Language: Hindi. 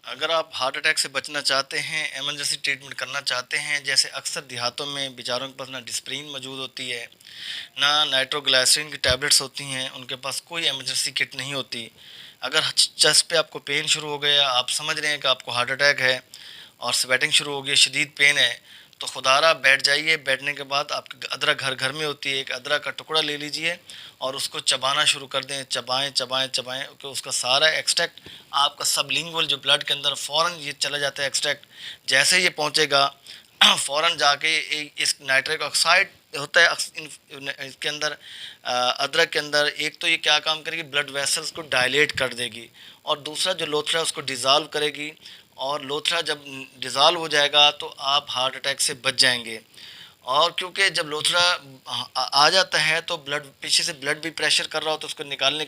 अगर आप हार्ट अटैक से बचना चाहते हैं, इमरजेंसी ट्रीटमेंट करना चाहते हैं, जैसे अक्सर देहातों में बेचारों के पास ना डिस्प्रिन मौजूद होती है, ना नाइट्रोग्लिसरीन की टैबलेट्स होती हैं, उनके पास कोई इमरजेंसी किट नहीं होती। अगर चेस्ट पे आपको पेन शुरू हो गया, आप समझ रहे हैं कि आपको हार्ट अटैक है और स्वेटिंग शुरू हो गई, शदीद पेन है, तो खुदारा बैठ जाइए। बैठने के बाद आपके अदरक घर घर में होती है, एक अदरक का टुकड़ा ले लीजिए और उसको चबाना शुरू कर दें। चबाएं चबाएं चबाएं कि उसका सारा एक्सट्रैक्ट आपका सबलिंगुअल जो ब्लड के अंदर फ़ौरन ये चला जाता है एक्सट्रैक्ट। जैसे ये पहुंचेगा फ़ौरन जाके इस नाइट्रिक ऑक्साइड होता है इसके अंदर, अदरक के अंदर, एक तो ये क्या काम करेगी, ब्लड वेसल्स को डायलेट कर देगी, और दूसरा जो लोथड़ा है उसको डिज़ाल्व करेगी। और लोथड़ा जब डिज़ाल्व हो जाएगा तो आप हार्ट अटैक से बच जाएंगे। और क्योंकि जब लोथड़ा आ जाता है तो ब्लड पीछे से ब्लड भी प्रेशर कर रहा होता है, उसको निकालने